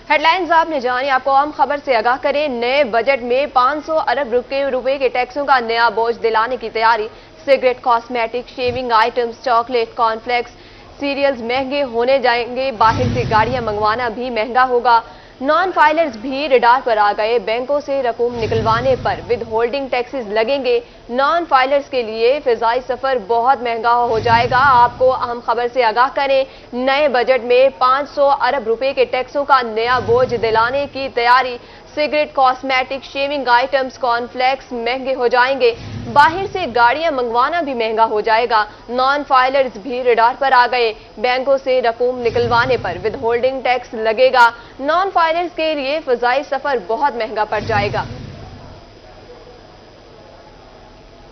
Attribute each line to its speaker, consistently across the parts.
Speaker 1: Headlines आपने जानी, आपको आम खबर से आगाह करें। नए बजट में 500 अरब रुपए के टैक्सों का नया बोझ दिलाने की तैयारी। Cigarette, cosmetic, shaving items, chocolate, cornflakes, cereals महंगे होने जाएंगे। बाहर से गाड़ियां मंगवाना भी महंगा होगा। नॉन फाइलर्स भी रडार पर आ गए। बैंकों से रकूम निकलवाने पर विद होल्डिंग टैक्सेस लगेंगे। नॉन फाइलर्स के लिए फिजाई सफर बहुत महंगा हो जाएगा। आपको अहम खबर से आगाह करें, नए बजट में 500 अरब रुपए के टैक्सों का नया बोझ दिलाने की तैयारी। Cigarette, cosmetic, shaving items, cornflakes महंगे हो जाएंगे। बाहर से गाड़ियां मंगवाना भी महंगा हो जाएगा। नॉन फाइलर्स भी रडार पर आ गए। बैंकों से रकूम निकलवाने पर विद होल्डिंग टैक्स लगेगा। नॉन फाइलर्स के लिए फिजाई सफर बहुत महंगा पड़ जाएगा।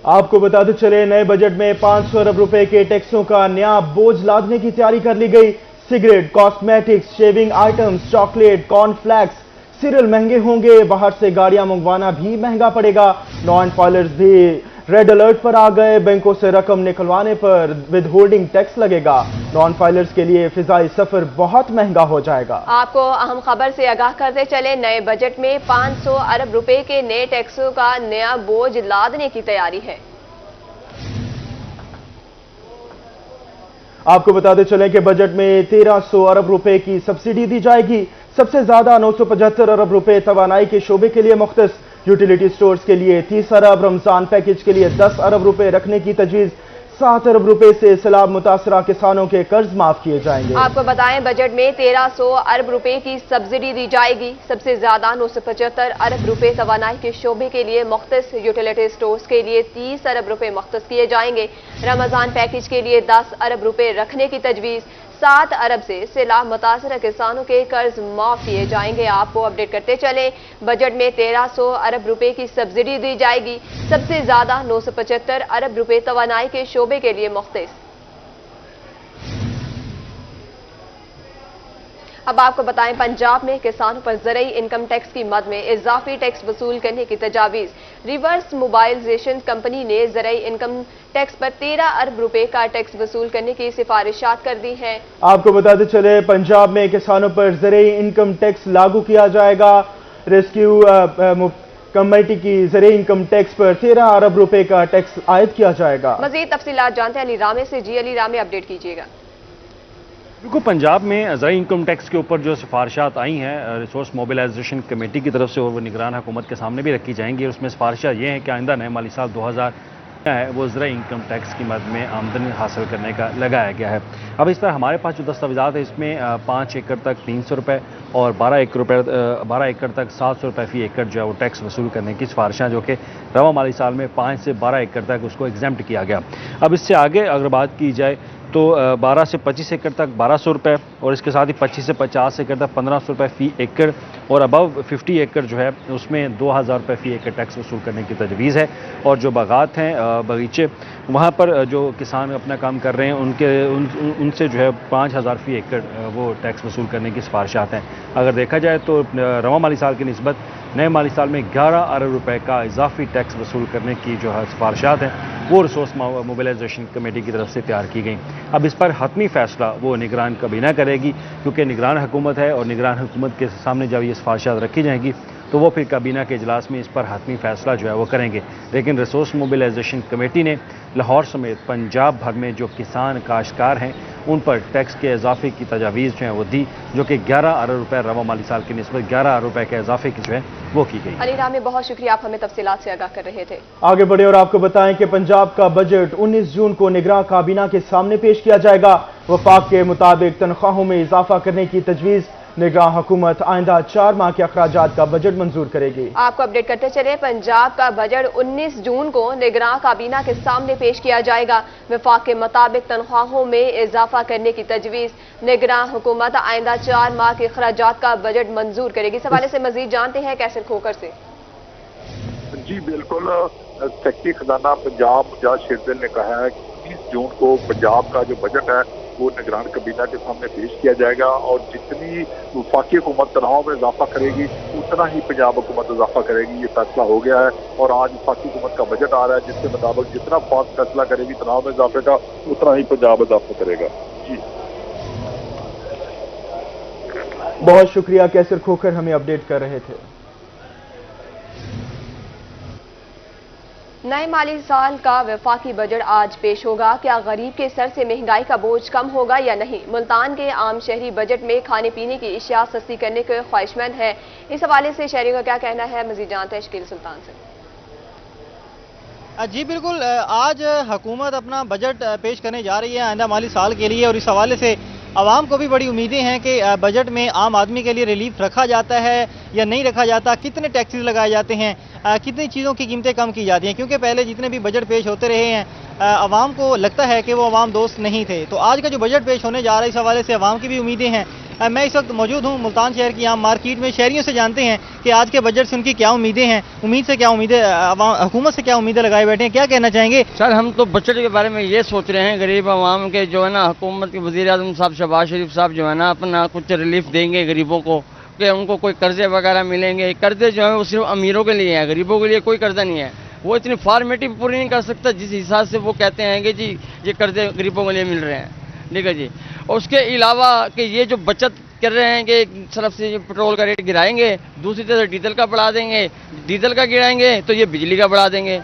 Speaker 2: आपको बताते चले, नए बजट में 500 अरब रुपए के टैक्सों का नया बोझ लादने की तैयारी कर ली गई। Cigarette, cosmetics, shaving items, chocolate, cornflakes, serial महंगे होंगे। बाहर से गाड़ियां मंगवाना भी महंगा पड़ेगा। नॉन फाइलर्स भी रेड अलर्ट पर आ गए। बैंकों से रकम निकलवाने पर विद होल्डिंग टैक्स लगेगा। नॉन फाइलर्स के लिए फिजाई सफर बहुत महंगा हो जाएगा।
Speaker 1: आपको अहम खबर से आगाह करते चले, नए बजट में 500 अरब रुपए के नए टैक्सों का नया बोझ लादने की तैयारी है।
Speaker 2: आपको बताते चलें कि बजट में 1300 अरब रुपए की सब्सिडी दी जाएगी। सबसे ज्यादा 975 अरब रुपए तवानाई के शोबे के लिए मुख्तस। यूटिलिटी स्टोर्स के लिए 30 अरब, रमजान पैकेज के लिए 10 अरब रुपए रखने की तजवीज। 7 अरब रुपए से सैलाब मुतासरा किसानों के कर्ज माफ किए जाएंगे।
Speaker 1: आपको बताएं, बजट में 1300 अरब रुपए की सब्सिडी दी जाएगी। सबसे ज्यादा 975 अरब रुपए तवानाई के शोबे के लिए मुख्तस। यूटिलिटी स्टोर्स के लिए 30 अरब रुपए मुख्तस किए जाएंगे। रमजान पैकेज के लिए 10 अरब रुपए रखने की तजवीज। 7 अरब से सैलाब मुतासरा किसानों के कर्ज माफ किए जाएंगे। आपको अपडेट करते चले, बजट में 1300 अरब रुपए की सब्सिडी दी जाएगी। सबसे ज्यादा 975 अरब रुपए तवानाई के शोबे के लिए मुख्तस। अब आपको बताएं, पंजाब में किसानों पर ज़रई इनकम टैक्स की मद में इजाफी टैक्स वसूल करने की तजावीज़। रिवर्स मोबाइलाइजेशन कंपनी ने ज़रई इनकम टैक्स पर 13 अरब रुपए का टैक्स वसूल करने की सिफारिशात कर दी हैं।
Speaker 2: आपको बताते चले, पंजाब में किसानों पर ज़रई इनकम टैक्स लागू किया जाएगा। रेस्क्यू कमेटी की ज़रई इनकम टैक्स पर 13 अरब रुपए का टैक्स आयद किया जाएगा।
Speaker 1: मजीद तफसीलात जानते हैं अली रामे से। जी अली रामे, अपडेट कीजिएगा।
Speaker 3: बिल्कुल, पंजाब में ज़रई इनकम टैक्स के ऊपर जो सिफारिशात आई हैं रिसोर्स मोबिलाइजेशन कमेटी की तरफ से, और वो निगरान हुकूमत के सामने भी रखी जाएंगी। उसमें सिफारिशात ये हैं कि आइंदा नए माली साल 2000 है वो ज़रई इनकम टैक्स की मद में आमदनी हासिल करने का लगाया गया है। अब इस पर हमारे पास जो दस्तावेज़ात है, इसमें 5 एकड़ तक 300 रुपये और 12 एकड़ तक 700 रुपये फ़ी एकड़ जो है वो टैक्स वसूल करने की सिफारिशां, जो कि रवा माली साल में 5 से 12 एकड़ तक उसको एग्जम्प्ट किया गया। अब इससे आगे अगर बात की जाए तो 12 से 25 एकड़ तक 1200 रुपये, और इसके साथ ही 25 से 50 एकड़ तक 1500 रुपये फ़ी एकड़, और अबव 50 एकड़ जो है उसमें 2000 रुपये फ़ी एकड़ टैक्स वसूल करने की तजवीज़ है। और जो बागात हैं, बगीचे, वहाँ पर जो किसान अपना काम कर रहे हैं उनसे जो है 5000 फ़ी एकड़ वो टैक्स वसूल करने की सिफारिशात हैं। अगर देखा जाए तो रवा माली साल की निस्बत नए माली साल में 11 अरब रुपए का इजाफी टैक्स वसूल करने की जो है सिफारिशात हैं वो रिसोर्स मोबिलाइजेशन कमेटी की तरफ से तैयार की गई। अब इस पर हतमी फैसला वो निगरान काबीना करेगी, क्योंकि निगरान हुकूमत है, और निगरान हुकूमत के सामने जब ये सिफारिशात रखी जाएंगी तो वो फिर काबीना के इजलास में इस पर हतमी फैसला जो है वो करेंगे। लेकिन रिसोर्स मोबिलाइजेशन कमेटी ने लाहौर समेत पंजाब भर में जो किसान काश्तकार हैं उन पर टैक्स के इजाफे की तजावीज़ जो है वो दी, जो कि 11 अरब रुपये रवा माली साल की निस्बत 11 अरब रुपये के इजाफे की जो है वो की गई।
Speaker 1: अली रामे, बहुत शुक्रिया, आप हमें तफसीलात से आगाह कर रहे थे।
Speaker 2: आगे बढ़े और आपको बताएं कि पंजाब का बजट 19 जून को निगरान काबीना के सामने पेश किया जाएगा। वफाक के मुताबिक तनख्वाहों में इजाफा करने की तजवीज़। निगरान हुकूमत आइंदा 4 माह के अखराजात का बजट मंजूर करेगी।
Speaker 1: आपको अपडेट करते चले, पंजाब का बजट 19 जून को निगरान काबीना के सामने पेश किया जाएगा। वफाक के मुताबिक तनख्वाहों में इजाफा करने की तजवीज़। निगरान हुकूमत आइंदा 4 माह के अखराजात का बजट मंजूर करेगी। इस हवाले से मजीद जानते हैं कैसर खोकर से।
Speaker 4: जी बिल्कुल, सेक्रेटरी खजाना पंजाब मुजाहिद शेरदिल ने कहा है कि 20 जून को पंजाब का जो बजट है वो निगरान काबीना के सामने पेश किया जाएगा, और जितनी वफाकी हुकूमत तनख्वाहों में इजाफा करेगी उतना ही पंजाब हुकूमत इजाफा करेगी। ये फैसला हो गया है, और आज वफाकी हुकूमत का बजट आ रहा है जिसके मुताबिक जितना फास्ट फैसला करेगी तनख्वाह में इजाफे का उतना ही पंजाब इजाफा करेगा। जी
Speaker 2: बहुत शुक्रिया कैसर खोखर, हमें अपडेट कर रहे थे।
Speaker 1: नए माली साल का वफाकी बजट आज पेश होगा। क्या गरीब के सर से महंगाई का बोझ कम होगा या नहीं? मुल्तान के आम शहरी बजट में खाने पीने की अशिया सस्ती करने के ख्वाहिशमंद है। इस हवाले से शहरियों का क्या कहना है, मजीद जानते हैं शकील सुल्तान से।
Speaker 5: जी बिल्कुल, आज हुकूमत अपना बजट पेश करने जा रही है आइंदा माली साल के लिए, और इस हवाले से आवाम को भी बड़ी उम्मीदें हैं कि बजट में आम आदमी के लिए रिलीफ रखा जाता है या नहीं रखा जाता, कितने टैक्सेस लगाए जाते हैं, कितनी चीज़ों की कीमतें कम की जाती हैं, क्योंकि पहले जितने भी बजट पेश होते रहे हैं आवाम को लगता है कि वो आवाम दोस्त नहीं थे। तो आज का जो बजट पेश होने जा रहा है इस हवाले से आवाम की भी उम्मीदें हैं। मैं इस वक्त मौजूद हूँ मुल्तान शहर की आम मार्केट में। शहरियों से जानते हैं कि आज के बजट से उनकी क्या उम्मीदें हैं, हुकूमत से क्या उम्मीदें लगाए बैठे हैं, क्या कहना चाहेंगे?
Speaker 6: सर, हम तो बजट के बारे में ये सोच रहे हैं, गरीब आवाम के जो है ना, हुकूमत के वज़ीर आज़म साहब शहबाज शरीफ साहब जो है ना अपना कुछ रिलीफ देंगे गरीबों को, कि उनको कोई कर्जे वगैरह मिलेंगे। कर्जे जो है वो सिर्फ अमीरों के लिए हैं, गरीबों के लिए कोई कर्जा नहीं है। वो इतनी फॉर्मेलिटी पूरी नहीं कर सकता जिस हिसाब से वो कहते हैं कि जी ये कर्जे गरीबों के लिए मिल रहे हैं, ठीक है जी। और उसके अलावा कि ये जो बचत कर रहे हैं कि एक तरफ से पेट्रोल का रेट गिराएंगे, दूसरी तरफ डीजल का बढ़ा देंगे, डीजल का गिराएंगे तो ये बिजली का बढ़ा देंगे।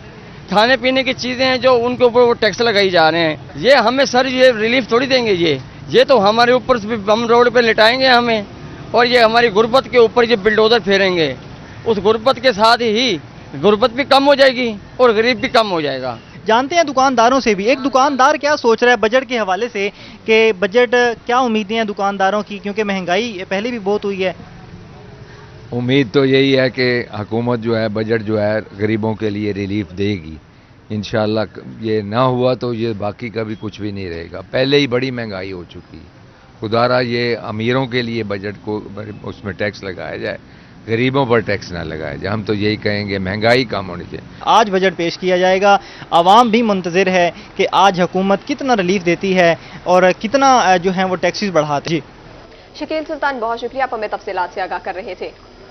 Speaker 6: खाने पीने की चीज़ें हैं जो उनके ऊपर वो टैक्स लगाई जा रहे हैं, ये हमें सर ये रिलीफ थोड़ी देंगे। ये तो हमारे ऊपर से हम रोड पे लिटाएंगे हमें, और ये हमारी गुर्बत के ऊपर ये बिल्डोजर फेरेंगे। उस गुर्बत के साथ ही गुर्बत भी कम हो जाएगी और गरीब भी कम हो जाएगा।
Speaker 5: जानते हैं दुकानदारों से भी, एक दुकानदार क्या सोच रहा है बजट के हवाले से, कि बजट क्या उम्मीदें हैं दुकानदारों की, क्योंकि महंगाई पहले भी बहुत हुई है।
Speaker 7: उम्मीद तो यही है कि हुकूमत जो है बजट जो है गरीबों के लिए रिलीफ देगी। इंशाल्लाह ये ना हुआ तो ये बाकी का भी कुछ भी नहीं रहेगा। पहले ही बड़ी महंगाई हो चुकी है। खुदारा ये अमीरों के लिए बजट को उसमें टैक्स लगाया जाए, गरीबों पर टैक्स ना लगाया जाए। हम तो यही कहेंगे महंगाई कम होनी चाहिए।
Speaker 5: आज बजट पेश किया जाएगा, आवाम भी मुंतज़िर है कि आज हुकूमत कितना रिलीफ देती है और कितना जो है वो टैक्सेस बढ़ाती है।
Speaker 1: शकील सुल्तान, बहुत शुक्रिया, आप हमें तफसीलात से आगाह कर रहे थे।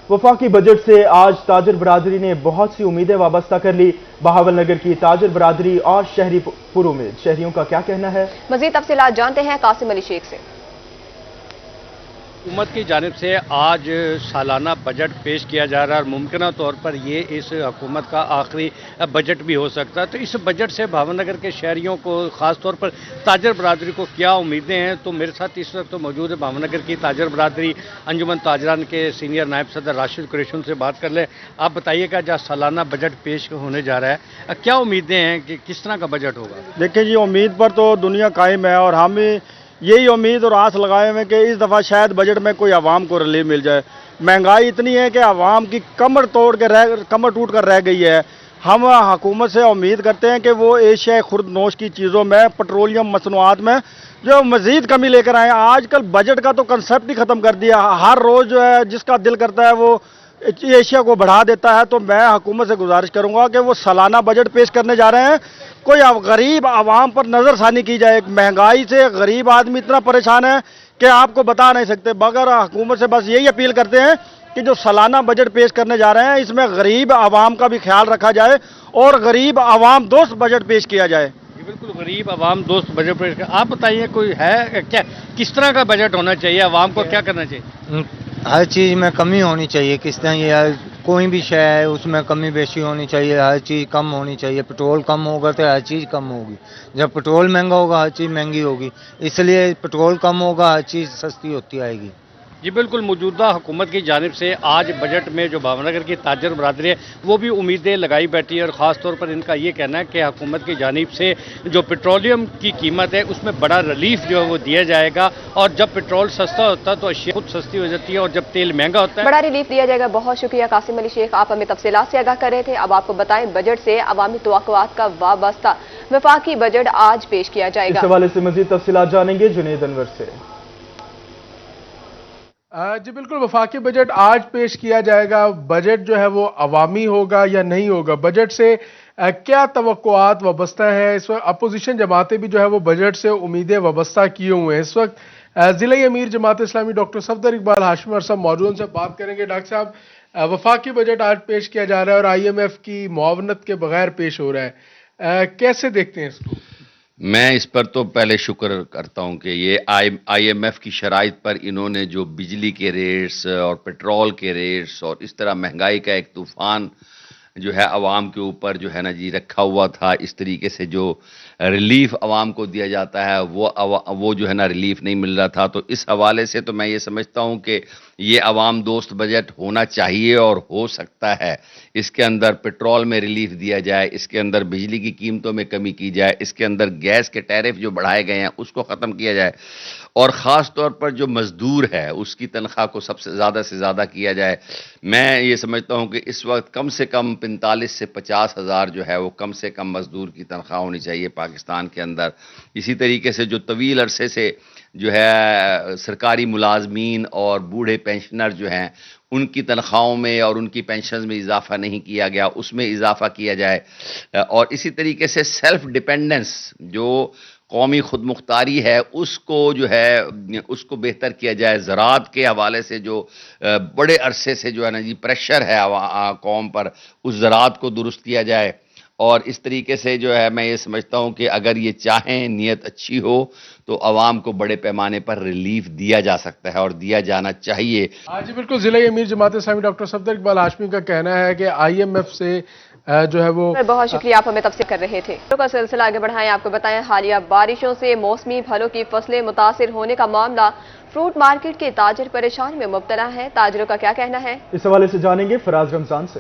Speaker 2: वफाकी बजट से आज ताजर बरादरी ने बहुत सी उम्मीदें वाबस्ता कर ली। बहावल नगर की ताजर बरादरी और शहरी पुरुमेद, शहरियों का क्या कहना है, मजीद तफसीलात जानते हैं कासिम अली शेख से।
Speaker 3: हुकूमत की जानिब से आज सालाना बजट पेश किया जा रहा है और मुमकिन तौर पर ये इस हुकूमत का आखिरी बजट भी हो सकता है। तो इस बजट से भावनगर के शहरियों को, ख़ास तौर पर ताजर बरादरी को क्या उम्मीदें हैं? तो मेरे साथ इस वक्त तो मौजूद है भावनगर की ताजर बरादरी अंजुमन ताजरान के सीनियर नायब सदर राशिद कुरैशी, से बात कर लें। आप बताइएगा, जहाँ सालाना बजट पेश होने जा रहा है, क्या उम्मीदें हैं कि किस तरह का बजट होगा?
Speaker 8: देखिए जी, उम्मीद पर तो दुनिया कायम है और हम यही उम्मीद और आस लगाए हुए कि इस दफ़ा शायद बजट में कोई आवाम को रिलीफ मिल जाए। महंगाई इतनी है कि आवाम की कमर टूट कर रह गई है। हम हुकूमत से उम्मीद करते हैं कि वो एशिया खुर्द नोश की चीज़ों में, पेट्रोलियम मसनूआत में जो मज़ीद कमी लेकर आए। आजकल बजट का तो कंसेप्ट ही ख़त्म कर दिया। हर रोज़ जो है जिसका दिल करता है वो एशिया को बढ़ा देता है। तो मैं हुकूमत से गुजारिश करूंगा कि वो सालाना बजट पेश करने जा रहे हैं, कोई गरीब आवाम पर नज़रसानी की जाए। महंगाई से गरीब आदमी इतना परेशान है कि आपको बता नहीं सकते। मगर हुकूमत से बस यही अपील करते हैं कि जो सालाना बजट पेश करने जा रहे हैं इसमें गरीब आवाम का भी ख्याल रखा जाए और गरीब आवाम दोस्त बजट पेश किया जाए।
Speaker 3: बिल्कुल, गरीब आवाम दोस्त बजट पेश कर। आप बताइए, कोई है क्या, किस तरह का बजट होना चाहिए, आवाम को क्या करना चाहिए?
Speaker 9: हर चीज़ में कमी होनी चाहिए। किस तरह ये कोई भी शय है उसमें कमी बेशी होनी चाहिए, हर चीज़ कम होनी चाहिए। पेट्रोल कम होगा तो हर चीज़ कम होगी, जब पेट्रोल महंगा होगा हर चीज़ महंगी होगी, इसलिए पेट्रोल कम होगा हर चीज़ सस्ती होती आएगी।
Speaker 3: जी बिल्कुल, मौजूदा हुकूमत की जानिब से आज बजट में जो भावनगर की ताजर बरादरी है वो भी उम्मीदें लगाई बैठी है और ख़ास तौर पर इनका ये कहना है कि हुकूमत की जानिब से जो पेट्रोलियम की कीमत है उसमें बड़ा रिलीफ जो है वो दिया जाएगा। और जब पेट्रोल सस्ता होता है तो अशिया खुद सस्ती हो जाती है और जब तेल महंगा होता है
Speaker 1: बड़ा रिलीफ दिया जाएगा। बहुत शुक्रिया कासिम अली शेख, आप हमें तफसीलात से आगाह कर रहे थे। अब आपको बताएं, बजट से अवामी तवक्कुआत का वाबस्ता वफाकी बजट आज पेश किया जाएगा।
Speaker 2: इस हवाले से मजीद तफसीलात जानेंगे जुनैद अनवर से।
Speaker 10: जी बिल्कुल, वफाकी बजट आज पेश किया जाएगा। बजट जो है वो अवामी होगा या नहीं होगा, बजट से क्या तवक्कुआत वाबस्ता है? इस वक्त अपोजिशन जमातें भी जो है वो बजट से उम्मीदें वाबस्ता किए हुए हैं। इस वक्त ज़िला अमीर जमात इस्लामी डॉक्टर सफदर इकबाल हाशमी और सब मौजूद से बात करेंगे। डॉक्टर साहब, वफाकी बजट आज पेश किया जा रहा है और IMF की मुआवनत के बगैर पेश हो रहा है, कैसे देखते हैं इसको?
Speaker 11: میں اس پر تو پہلے شکر کرتا ہوں کہ یہ آئی ایم ایف کی شرائط پر انہوں نے جو بجلی کے ریٹس اور پیٹرول کے ریٹس اور اس طرح مہنگائی کا ایک طوفان جو ہے عوام کے اوپر جو ہے نا جی رکھا ہوا تھا، اس طریقے سے جو ریلیف عوام کو دیا جاتا ہے وہ جو ہے نا ریلیف نہیں مل رہا تھا. تو اس حوالے سے تو میں یہ سمجھتا ہوں کہ یہ عوام دوست بجٹ ہونا چاہیے اور ہو سکتا ہے. اس کے اندر پیٹرول میں ریلیف دیا جائے، اس کے اندر بجلی کی قیمتوں میں کمی کی جائے، اس کے اندر گیس کے ٹیرف جو بڑھائے گئے ہیں اس کو ختم کیا جائے، اور خاص طور پر جو مزدور ہے اس کی تنخواہ کو سب سے زیادہ کیا جائے. میں یہ سمجھتا ہوں کہ اس وقت کم سے کم 45 سے 50 ہزار جو ہے وہ کم سے کم مزدور کی تنخواہ ہونی چاہیے پاکستان کے اندر. اسی طریقے سے جو طویل عرصے سے جو ہے سرکاری ملازمین اور بوڑھے پینشنر جو ہیں ان کی تنخواہوں میں اور ان کی پینشنز میں اضافہ نہیں کیا گیا، اس میں اضافہ کیا جائے. اور اسی طریقے سے سیلف ڈیپینڈنس جو قومی خود مختاری ہے اس کو جو ہے اس کو بہتر کیا جائے. زراعت کے حوالے سے جو بڑے عرصے سے جو ہے نا جی پریشر ہے قوم پر، اس زراعت کو درست کیا جائے. اور اس طریقے سے جو ہے میں یہ سمجھتا ہوں کہ اگر یہ چاہیں، نیت اچھی ہو تو عوام کو بڑے پیمانے پر ریلیف دیا جا سکتا ہے اور دیا جانا چاہیے.
Speaker 10: جی بالکل، ضلع امیر جماعت اسلامی ڈاکٹر صفدر اقبال ہاشمی کا کہنا ہے کہ آئی ایم ایف سے جو ہے وہ
Speaker 1: بہت شکریہ، آپ ہمیں تفصیل کر رہے تھے. کا سلسلہ آگے بڑھائیں، آپ کو بتائیں حالیہ بارشوں سے موسمی پھلوں کی فصلیں متاثر ہونے کا معاملہ، فروٹ مارکیٹ کے تاجر پریشانی میں مبتلا ہیں. تاجروں کا کیا کہنا ہے،
Speaker 2: اس حوالے سے جانیں گے فراز رمضان سے.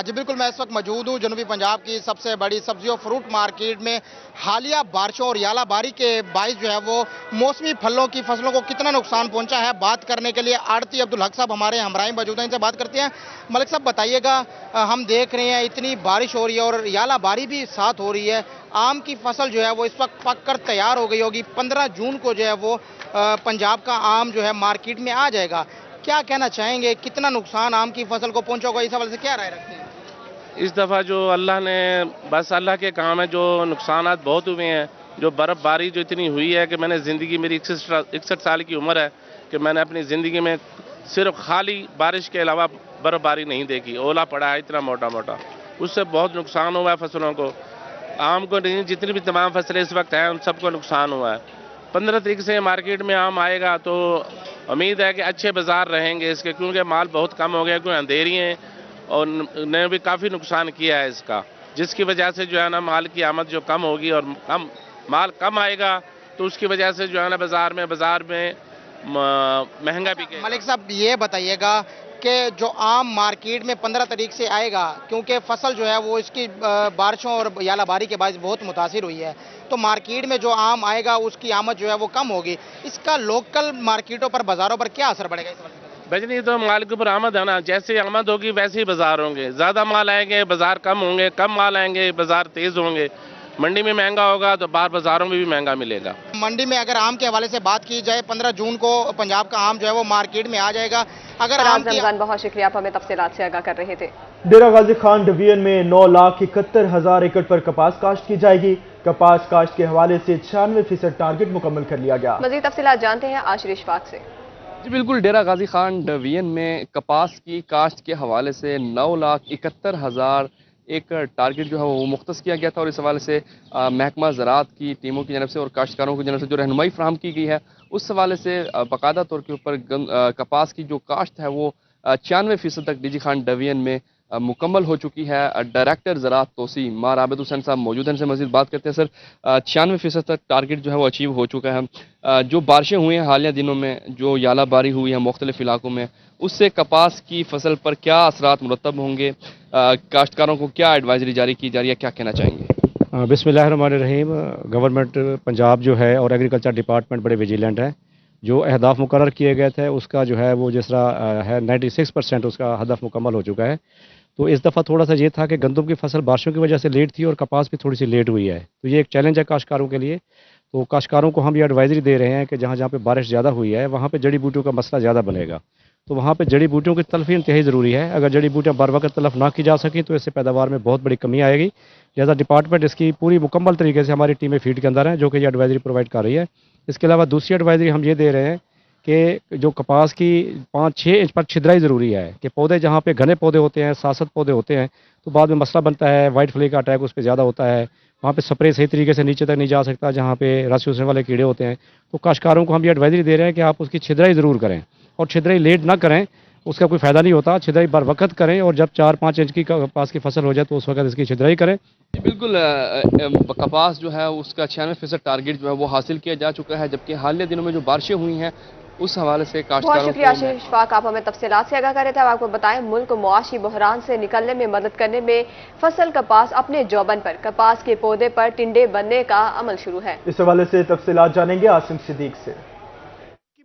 Speaker 12: جی بالکل، میں اس وقت موجود ہوں جنوبی پنجاب کی سب سے بڑی سبزی اور فروٹ مارکیٹ میں. حالیہ بارشوں اور یالہ باری کے باعث جو ہے وہ موسمی پھلوں کی فصلوں کو کتنا نقصان پہنچا ہے، بات کرنے کے لیے آڑتی عبدالحق صاحب ہمارے ہمراہ موجود ہیں، ان سے بات کرتے ہیں. ملک صاحب بتائیے گا، ہم دیکھ رہے ہیں اتنی بارش ہو رہی ہے اور یالہ باری بھی ساتھ ہو رہی ہے، آم کی فصل جو ہے وہ اس وقت پک کر تیار ہو گئی ہوگی، 15 جون کو جو ہے وہ پنجاب کا آم جو ہے مارکیٹ میں آ جائے گا. کیا کہنا چاہیں گے، کتنا نقصان آم کی فصل کو پہنچا ہوگا، اس حوالے سے کیا رائے رکھتے ہیں؟
Speaker 13: اس دفعہ جو اللہ نے، بس اللہ کے کام ہے، جو نقصانات بہت ہوئے ہیں. جو برف باری جو اتنی ہوئی ہے کہ میں نے زندگی، میری 61 سال کی عمر ہے کہ میں نے اپنی زندگی میں صرف خالی بارش کے علاوہ برف باری نہیں دیکھی. اولا پڑا ہے اتنا موٹا موٹا، اس سے بہت نقصان ہوا ہے فصلوں کو. آم کو نہیں، جتنی بھی تمام فصلیں اس وقت ہیں ان سب کو نقصان ہوا ہے. 15 تاریخ سے مارکیٹ میں آم آئے گا تو امید ہے کہ اچھے بازار رہیں گے اس کے، کیونکہ مال بہت کم ہو گیا، کیونکہ اندھیری ہیں اور نے بھی کافی نقصان کیا ہے اس کا، جس کی وجہ سے جو ہے نا مال کی آمد جو کم ہوگی اور مال کم آئے گا تو اس کی وجہ سے جو ہے نا بازار میں مہنگا بھی.
Speaker 12: ملک صاحب یہ بتائیے گا کہ جو آم مارکیٹ میں 15 تاریخ سے آئے گا، کیونکہ فصل جو ہے وہ اس کی بارشوں اور یالہ باری کے باعث بہت متاثر ہوئی ہے، تو مارکیٹ میں جو آم آئے گا اس کی آمد جو ہے وہ کم ہوگی، اس کا لوکل مارکیٹوں پر، بازاروں پر کیا اثر پڑے گا؟
Speaker 13: بجنی تو مال کے اوپر آمد ہے نا، جیسے آمد ہوگی ویسے ہی بازار ہوں گے. زیادہ مال آئیں گے بازار کم ہوں گے، کم مال آئیں گے بازار تیز ہوں گے. منڈی میں مہنگا ہوگا تو باہر بازاروں میں بھی مہنگا ملے گا.
Speaker 12: منڈی میں اگر آم کے حوالے سے بات کی جائے، 15 جون کو پنجاب کا آم جو ہے وہ مارکیٹ میں آ جائے گا. اگر آم کی
Speaker 1: بہت شکریہ، آپ ہمیں تفصیلات سے آگاہ کر رہے تھے.
Speaker 2: ڈیرہ غازی خان ڈویژن میں 9,71,000 ایکڑ پر کپاس کاشت کی جائے گی. کپاس کاشت کے حوالے سے 96% ٹارگٹ مکمل کر لیا گیا.
Speaker 1: مزید تفصیلات جانتے ہیں عاشر اشفاق سے.
Speaker 14: جی بالکل، ڈیرہ غازی خان ڈویژن میں کپاس کی کاشت کے حوالے سے 9,71,000 ایکڑ ٹارگٹ جو ہے وہ مختص کیا گیا تھا، اور اس حوالے سے محکمہ زراعت کی ٹیموں کی جانب سے اور کاشتکاروں کی جانب سے جو رہنمائی فراہم کی گئی ہے، اس حوالے سے باقاعدہ طور کے اوپر کپاس کی جو کاشت ہے وہ 96% تک ڈی جی خان ڈویژن میں مکمل ہو چکی ہے. ڈائریکٹر زراعت توسیع مار عابد حسین صاحب موجود ہیں، ان سے مزید بات کرتے ہیں. سر، 96% تک ٹارگٹ جو ہے وہ اچیو ہو چکا ہے. جو بارشیں ہوئی ہیں حالیہ دنوں میں، جو یالہ باری ہوئی ہے مختلف علاقوں میں، اس سے کپاس کی فصل پر کیا اثرات مرتب ہوں گے؟ کاشتکاروں کو کیا ایڈوائزری جاری کی جا رہی ہے، کیا کہنا چاہیں گے؟
Speaker 15: بسم اللہ الرحمن الرحیم. گورنمنٹ پنجاب جو ہے اور ایگریکلچر ڈپارٹمنٹ بڑے ویجیلنٹ ہیں. جو اہداف مقرر کیے گئے تھے اس کا جو ہے وہ جس طرح ہے 96% اس کا ہدف مکمل ہو چکا ہے. تو اس دفعہ تھوڑا سا یہ تھا کہ گندم کی فصل بارشوں کی وجہ سے لیٹ تھی اور کپاس بھی تھوڑی سی لیٹ ہوئی ہے. تو یہ ایک چیلنج ہے کاشتکاروں کے لیے. تو کاشتکاروں کو ہم یہ ایڈوائزری دے رہے ہیں کہ جہاں جہاں پہ بارش زیادہ ہوئی ہے وہاں پہ جڑی بوٹیوں کا مسئلہ زیادہ بنے گا. تو وہاں پہ جڑی بوٹیوں کی تلفی انتہائی ضروری ہے. اگر جڑی بوٹیاں بر وقت تلف نہ کی جا سکیں تو اس سے پیداوار میں بہت بڑی کمی آئے گی. لہٰذا ڈپارٹمنٹ اس کی پوری مکمل طریقے سے، ہماری ٹیمیں فیلڈ کے اندر ہیں جو کہ یہ ایڈوائزری پرووائڈ کر رہی ہے. اس کے علاوہ دوسری ایڈوائزری ہم یہ دے رہے ہیں کہ جو کپاس کی 5-6 انچ پر چھدرائی ضروری ہے، کہ پودے جہاں پہ گھنے پودے ہوتے ہیں، ساسد پودے ہوتے ہیں، تو بعد میں مسئلہ بنتا ہے، وائٹ فلائی کا اٹیک اس پہ زیادہ ہوتا ہے. वहाँ पे स्प्रे सही तरीके से नीचे तक नहीं जा सकता, जहाँ पे रस चूसने वाले कीड़े होते हैं। तो काश्तकारों को हम ये एडवाइजरी दे रहे हैं कि आप उसकी छिद्राई ज़रूर करें, और छिद्राई लेट ना करें, उसका कोई फ़ायदा नहीं होता। छिद्राई बर वक्त करें, और जब 4-5 इंच की कपास की फसल हो जाए तो उस वक्त इसकी छिद्राई करें।
Speaker 14: बिल्कुल कपास जो है उसका 96% टारगेट जो है वो हासिल किया जा चुका है, जबकि हालिया दिनों में जो बारिशें हुई हैं उस हवाले से
Speaker 1: बहुत
Speaker 14: काश्तकारों
Speaker 1: शुक्रिया
Speaker 14: को
Speaker 1: आशीष पाक, आप हमें तफसीलात से आगाह कर रहे थे। अब आपको बताएं, मुल्क को मुआशी बहरान से निकलने में मदद करने में फसल कपास अपने जौबन पर कपास के पौधे पर टिंडे बनने का अमल शुरू है।
Speaker 2: इस हवाले से तफसीलात जानेंगे आसिम सिद्दीक से।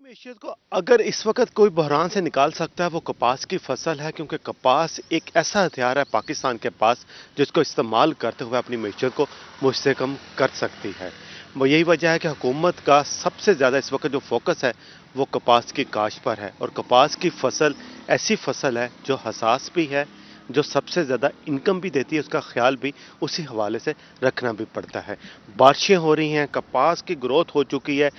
Speaker 16: मीशत को अगर इस वक्त कोई बहरान से निकाल सकता है वो कपास की फसल है, क्योंकि कपास एक ऐसा हथियार है पाकिस्तान के पास जिसको इस्तेमाल करते हुए अपनी मीशत को मुस्तहकम कर सकती है। वो यही वजह है कि हुकूमत का सबसे ज़्यादा इस वक्त जो फोकस है वो कपास की काश्त पर है, और कपास की फसल ऐसी फसल है जो हसास भी है, जो सबसे ज़्यादा इनकम भी देती है, उसका ख्याल भी उसी हवाले से रखना भी पड़ता है। बारिशें हो रही हैं, कपास की ग्रोथ हो चुकी है,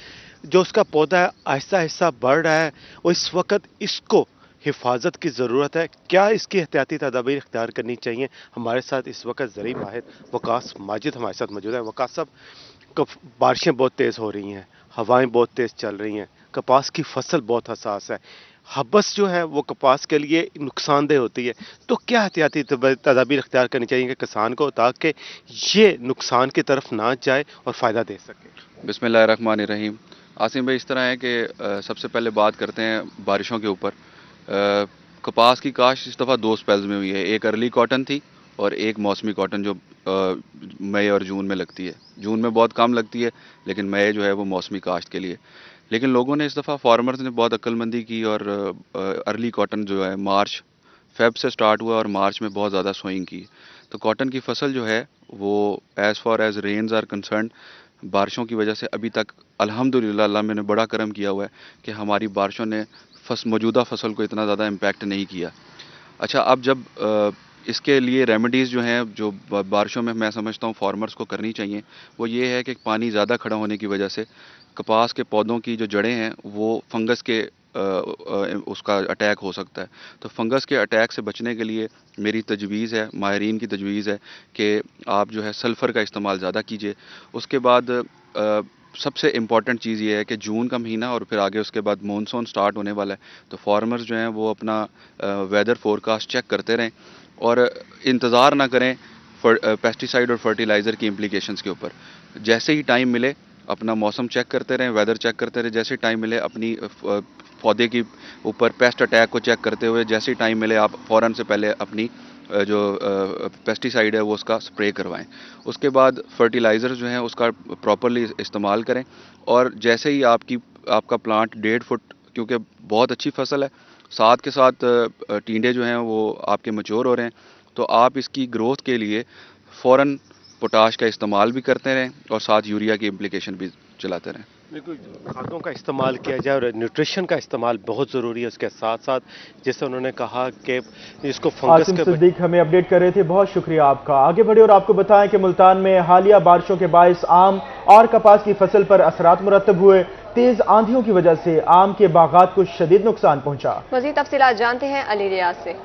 Speaker 16: जो उसका पौधा है आहिस्ता आहिस्ता बढ़ रहा है, और इस वक्त इसको हिफाजत की ज़रूरत है। क्या इसकी एहतियाती तदाबीर इख्तियार करनी चाहिए? हमारे साथ इस वक्त ज़री माहिर वकास माजिद हमारे साथ मौजूद है। वकास साहब, बारिशें बहुत तेज़ हो रही हैं, हवाएं बहुत तेज़ चल रही हैं, कपास की फसल बहुत हसास है, हबस जो है वो कपास के लिए नुकसानदेह होती है, तो क्या एहतियाती तदाबीर इख्तियार करनी चाहिए किसान को ताकि ये नुकसान की तरफ ना जाए और फ़ायदा दे सके?
Speaker 17: बिस्मिल्लाहिर्रहमानिर्रहीम। आसिम भाई, इस तरह है कि सबसे पहले बात करते हैं बारिशों के ऊपर। कपास की काश्त इस दफ़ा 2 स्पेल्स में हुई है, एक अर्ली कॉटन थी और एक मौसमी कॉटन जो मई और जून में लगती है। जून में बहुत कम लगती है, लेकिन मई जो है वो मौसमी काश्त के लिए। लेकिन लोगों ने इस दफ़ा फार्मर्स ने बहुत अक्लमंदी की और अर्ली कॉटन जो है मार्च फेब से स्टार्ट हुआ और मार्च में बहुत ज़्यादा सोइंग की। तो कॉटन की फसल जो है वो as far as rains are concern, बारिशों की वजह से अभी तक अल्हम्दुलिल्लाह अल्लाह ने बड़ा करम किया हुआ है कि हमारी बारिशों ने मौजूदा फसल को इतना ज़्यादा इम्पैक्ट नहीं किया। अच्छा, अब जब इसके लिए रेमेडीज़ जो हैं जो बारिशों में मैं समझता हूँ फार्मर्स को करनी चाहिए, वो ये है कि पानी ज़्यादा खड़ा होने की वजह से कपास के पौधों की जो जड़ें हैं वो फंगस के उसका अटैक हो सकता है। तो फंगस के अटैक से बचने के लिए मेरी तजवीज़ है, माहिरीन की तजवीज़ है कि आप जो है सल्फ़र का इस्तेमाल ज़्यादा कीजिए। उसके बाद सबसे इम्पॉर्टेंट चीज़ ये है कि जून का महीना और फिर आगे उसके बाद मानसून स्टार्ट होने वाला है, तो फार्मर्स जो हैं वो अपना वेदर फोरकास्ट चेक करते रहें और इंतज़ार ना करें पेस्टिसाइड और फर्टिलाइज़र की इम्प्लीकेशंस के ऊपर। जैसे ही टाइम मिले अपना मौसम चेक करते रहें, वेदर चेक करते रहें, जैसे टाइम मिले अपनी पौधे की ऊपर पेस्ट अटैक को चेक करते हुए जैसे टाइम मिले आप फ़ौरन से पहले अपनी जो पेस्टिसाइड है वो उसका स्प्रे करवाएं। उसके बाद फर्टिलाइज़र जो हैं उसका प्रॉपरली इस्तेमाल करें, और जैसे ही आपका प्लांट 1.5 फुट, क्योंकि बहुत अच्छी फसल है, साथ के साथ टींडे जो हैं वो आपके मैच्योर हो रहे हैं, तो आप इसकी ग्रोथ के लिए फ़ौरन पोटाश का इस्तेमाल भी करते रहें और साथ यूरिया की इम्प्लीकेशन भी चलाते रहें।
Speaker 16: बिल्कुल, खादों का इस्तेमाल किया जाए और न्यूट्रिशन का इस्तेमाल बहुत ज़रूरी है। उसके साथ साथ जैसे उन्होंने कहा कि इसको फंगस
Speaker 2: आसिम सिद्दीक हमें अपडेट कर रहे थे, बहुत शुक्रिया आपका। आगे बढ़े और आपको बताएं कि मुल्तान में हालिया बारिशों के बायस आम और कपास की फसल पर असरात मुरतब हुए। तेज आंधियों की वजह से आम के बागात को शदीद नुकसान पहुंचा।
Speaker 1: मज़ीद तफसीलात जानते हैं अली रियाज से।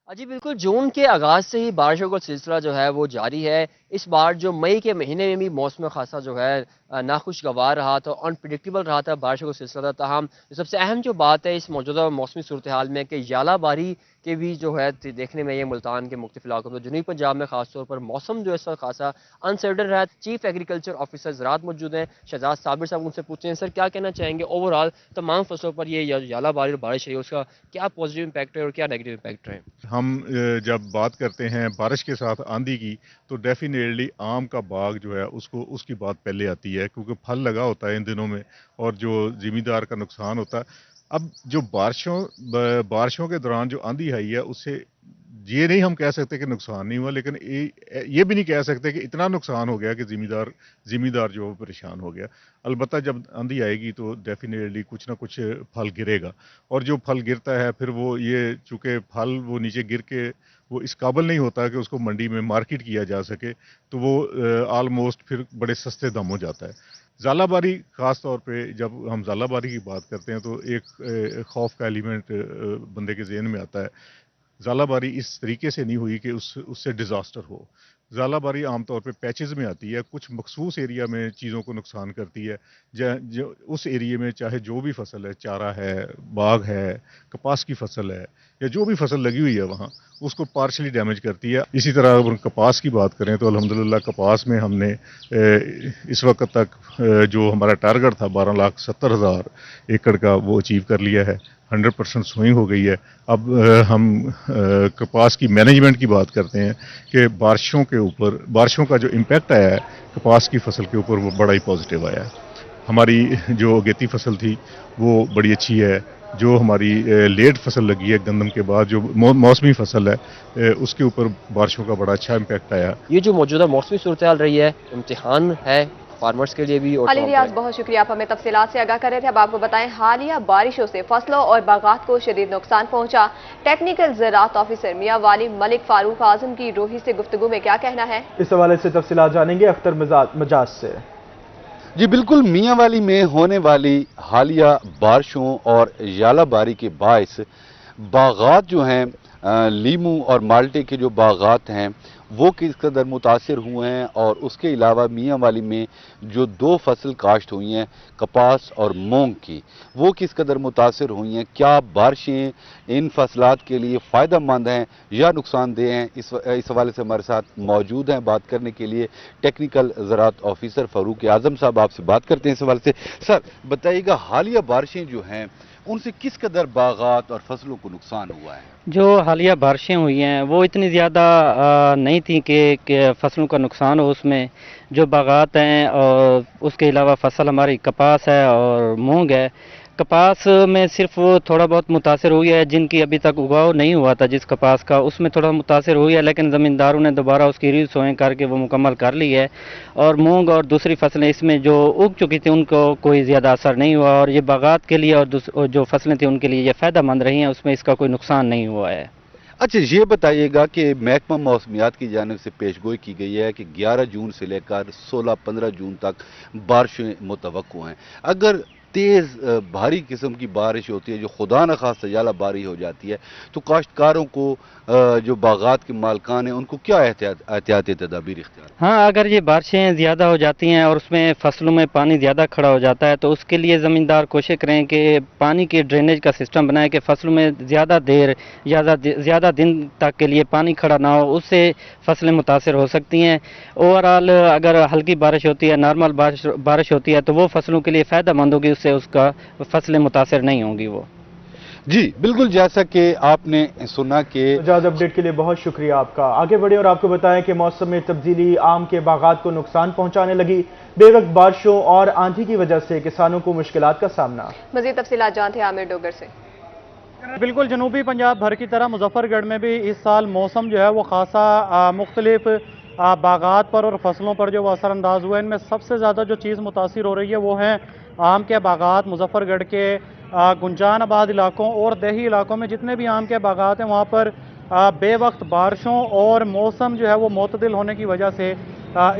Speaker 18: जी बिल्कुल, जून के आगाज से ही बारिशों का सिलसिला जो है वो जारी है। इस बार जो मई के महीने में भी मौसम खासा जो है नाखुशगवार रहा था, अनप्रिडिक्टेबल रहा था बारिशों का सिलसिला। ताहम सबसे अहम जो बात है इस मौजूदा मौसमी सूरत हाल में कि यालाबारी के भी जो है देखने में ये मुल्तान के मुख्तलिफ इलाकों में, जनूबी पंजाब में खासतौर पर मौसम जो है इस वक्त खासा अनसर्टन रहा है। चीफ एग्रीकल्चर ऑफिसर ज़राअत मौजूद हैं, शहजाद साबिर साहब, उनसे पूछते हैं सर क्या कहना चाहेंगे ओवरऑल तमाम फसलों पर ये यालाबारी और बारिश है उसका क्या पॉजिटिव इम्पैक्ट है और क्या नेगेटिव इम्पैक्ट है?
Speaker 19: हम जब बात करते हैं बारिश के साथ आंधी की तो डेफिनेटली आम का बाग जो है उसकी बात पहले आती है, क्योंकि फल लगा होता है इन दिनों में और जो ज़मींदार का नुकसान होता है। अब जो बारिशों के दौरान जो आंधी आई है उससे ये नहीं हम कह सकते कि नुकसान नहीं हुआ, लेकिन ये भी नहीं कह सकते कि इतना नुकसान हो गया कि ज़मींदार जो परेशान हो गया। अलबत्ता जब आंधी आएगी तो डेफिनेटली कुछ ना कुछ फल गिरेगा, और जो फल गिरता है फिर वो ये चूँकि फल वो नीचे गिर के वो इस काबिल नहीं होता कि उसको मंडी में मार्केट किया जा सके, तो वो आलमोस्ट फिर बड़े सस्ते दाम हो जाता है। ज़ालाबारी ख़ास तौर पे जब हम ज़ालाबारी की बात करते हैं तो एक खौफ का एलिमेंट बंदे के ज़हन में आता है। ज़ालाबारी इस तरीके से नहीं हुई कि उससे डिज़ास्टर हो, ज़ालाबारी आमतौर पे पैचेस में आती है, कुछ मखसूस एरिया में चीज़ों को नुकसान करती है। जो उस एरिया में चाहे जो भी फसल है, चारा है, बाग है, कपास की फसल है या जो भी फसल लगी हुई है वहाँ, उसको पार्शली डैमेज करती है। इसी तरह अगर कपास की बात करें तो अल्हम्दुलिल्लाह कपास में हमने इस वक्त तक जो हमारा टारगेट था 12,70,000 एकड़ का वो अचीव कर लिया है। 100% स्विंग हो गई है। अब हम कपास की मैनेजमेंट की बात करते हैं कि बारिशों का जो इम्पैक्ट आया है कपास की फसल के ऊपर वो बड़ा ही पॉजिटिव आया है। हमारी जो अगेती फसल थी वो बड़ी अच्छी है। जो हमारी लेट फसल लगी है गंदम के बाद, जो मौसमी फसल है, उसके ऊपर बारिशों का बड़ा अच्छा इम्पैक्ट आया।
Speaker 18: ये जो मौजूदा मौसमी सूरत हाल रही है, इम्तिहान है फार्मर्स के लिए भी। और
Speaker 1: अली रियाज, बहुत शुक्रिया, आप हमें तफसीलात से आगाह कर रहे थे। अब आपको बताएं, हालिया बारिशों से फसलों और बागात को शदीद नुकसान पहुंचा। टेक्निकल ज़राअत ऑफिसर मियां वाली मलिक फारूक आजम की रूही से गुफ्तगू में क्या कहना है,
Speaker 2: इस हवाले से तफसीलात जानेंगे अख्तर मजाज से।
Speaker 20: जी बिल्कुल, मियांवाली में होने वाली हालिया बारिशों और यालाबारी के बायस बागात जो हैं, लीमू और माल्टे के जो बागात हैं वो किस कदर मुतासिर हुए हैं, और उसके अलावा मियांवाली में जो 2 फसल काश्त हुई हैं कपास और मूंग की, वो किस कदर मुतासिर हुई हैं। क्या बारिशें इन फसलात के लिए फ़ायदा मंद हैं या नुकसानदेह हैं, इस हवाले से हमारे साथ मौजूद हैं बात करने के लिए टेक्निकल ज़राअत ऑफिसर फ़ारूक आज़म साहब। आपसे बात करते हैं इस हवाले से। सर बताइएगा, हालिया बारिशें जो हैं उनसे किस कदर बागात और फसलों को नुकसान हुआ है?
Speaker 21: जो हालिया बारिशें हुई हैं वो इतनी ज़्यादा नहीं थी कि फसलों का नुकसान हो। उसमें जो बागात हैं और उसके अलावा फसल हमारी कपास है और मूंग है। कपास में सिर्फ वो थोड़ा बहुत मुतासिर हुई है, जिनकी अभी तक उगाव नहीं हुआ था जिस कपास का, उसमें थोड़ा मुतासिर हुई है, लेकिन ज़मींदारों ने दोबारा उसकी री सोएं करके वो मुकम्मल कर ली है। और मूंग और दूसरी फसलें इसमें जो उग चुकी थी उनको कोई ज़्यादा असर नहीं हुआ, और ये बागात के लिए और जो फसलें थी उनके लिए ये फ़ायदा मंद रही हैं, उसमें इसका कोई नुकसान नहीं हुआ है।
Speaker 20: अच्छा, ये बताइएगा कि महकमा मौसमियात की जानिब से पेशगोई की गई है कि 11 जून से लेकर 16-15 जून तक बारिशें मुतवक्को हैं। अगर तेज़ भारी किस्म की बारिश होती है जो खुदा न खास्ता यालाबारी हो जाती है, तो काश्तकारों को जो बागात के मालकान हैं उनको क्या एहतियाती तदाबीर इख्तियार?
Speaker 21: हाँ, अगर ये बारिशें ज़्यादा हो जाती हैं और उसमें फसलों में पानी ज़्यादा खड़ा हो जाता है तो उसके लिए ज़मींदार कोशिश करें कि पानी के ड्रेनेज का सिस्टम बनाएं कि फसलों में ज़्यादा देर ज़्यादा दिन तक के लिए पानी खड़ा ना हो, उससे फसलें मुतासर हो सकती हैं। ओवरऑल अगर हल्की बारिश होती है, नॉर्मल बारिश होती है तो वो फसलों के लिए फ़ायदा मंद होगी, उससे उसका फसलें मुतासर नहीं होंगी वो।
Speaker 20: जी बिल्कुल, जैसा कि आपने सुना कि
Speaker 2: ज़्यादा अपडेट के लिए बहुत शुक्रिया आपका। आगे बढ़े और आपको बताएं कि मौसम में तब्दीली आम के बागात को नुकसान पहुंचाने लगी। बेवक्त बारिशों और आंधी की वजह से किसानों को मुश्किलात का सामना।
Speaker 1: मजीद तफसीलात जानते हैं आमिर डोगर से।
Speaker 22: बिल्कुल, जनूबी पंजाब भर की तरह मुजफ्फरगढ़ में भी इस साल मौसम जो है वो खासा मुख्तलिफ बागात पर और फसलों पर जो वो असरअंदाज हुआ है। इनमें सबसे ज़्यादा जो चीज़ मुतासिर हो रही है वो है आम के बागात। मुजफ्फरगढ़ के गुंजान आबाद इलाकों और देही इलाकों में जितने भी आम के बागात हैं वहाँ पर बेवक्त बारिशों और मौसम जो है वो मोतदिल होने की वजह से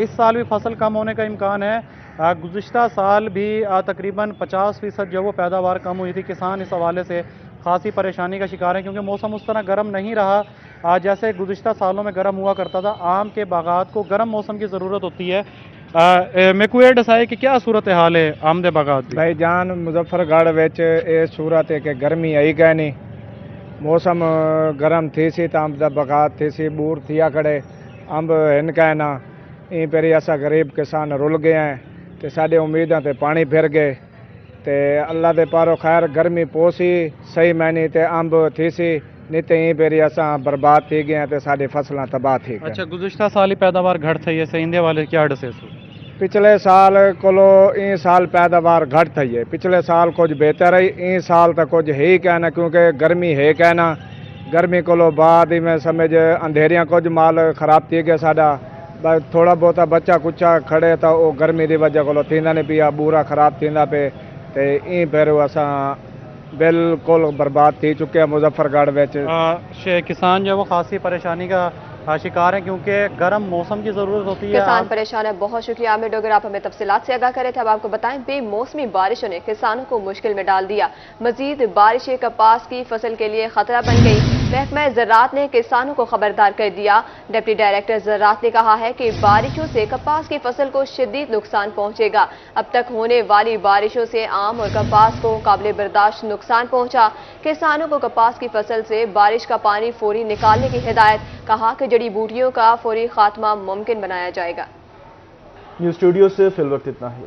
Speaker 22: इस साल भी फसल कम होने का इम्कान है। गुज़िश्ता साल भी तकरीबन 50% जो वो पैदावार कम हुई थी। किसान इस हवाले से खासी परेशानी का शिकार है क्योंकि मौसम उस तरह गर्म नहीं रहा जैसे गुज़िश्ता सालों में गर्म हुआ करता था। आम के बागात को गर्म मौसम की ज़रूरत होती है। मैं कोई दसाए कि क्या सूरत हाल है आम दे बागात?
Speaker 23: भाई जान, मुजफ्फरगढ़ विच ये सूरत है कि गर्मी आई गए नहीं, मौसम गर्म थी सी तो अम्ब दा बागात थी सी, बूर थिया खड़े अम्ब हिन कहना ई पेरी असा गरीब किसान रुल गए हैं तो साढ़े उम्मीदा ते पानी फिर गए ते अल्लाह दे पारो खैर गर्मी पोसी सही मैनी ते अम्ब थी सी, नहीं तो यहीं पेरी असा बर्बाद थी गए हैं तो साड़ी फसलें तबाह थी।
Speaker 22: अच्छा, गुज़िश्ता साल ही पैदावार घट थी है सही वाले क्या से
Speaker 23: पिछले साल कोलो ई साल पैदावार घट थी है, पिछले साल कुछ बेहतर है, ई साल तो कुछ है ही कहना क्योंकि गर्मी है कहना। गर्मी कोलो बाद ही में समझ अंधेरियां कुछ माल खराब थी गया साडा, थोड़ा बहुता बच्चा कुचा खड़े तो वो गर्मी की वजह को थींदा नहीं पिया, बूरा खराब थींदा पे तो ई फिर असा बिल्कुल बर्बाद थी चुके हैं मुजफ्फरगढ़ में।
Speaker 22: किसान जो है वो खासी परेशानी का शिकार हैं, क्योंकि गर्म मौसम की ज़रूरत होती है।
Speaker 1: किसान परेशान है। बहुत शुक्रिया आमिर डोगर, आप हमें तफसीलात से आगाह करे थे। अब आपको बताएं, बेमौसमी बारिशों ने किसानों को मुश्किल में डाल दिया। मजीद बारिशें कपास की फसल के लिए खतरा बन गई। महकमा ज़राअत ने किसानों को खबरदार कर दिया। डिप्टी डायरेक्टर ज़राअत ने कहा है कि बारिशों से कपास की फसल को शदीद नुकसान पहुंचेगा। अब तक होने वाली बारिशों से आम और कपास को काबिल बर्दाश्त नुकसान पहुंचा। किसानों को कपास की फसल से बारिश का पानी फौरी निकालने की हिदायत। कहा कि जड़ी बूटियों का फौरी खात्मा मुमकिन बनाया जाएगा।
Speaker 2: न्यूज़ स्टूडियो से फिल वक्त इतना ही।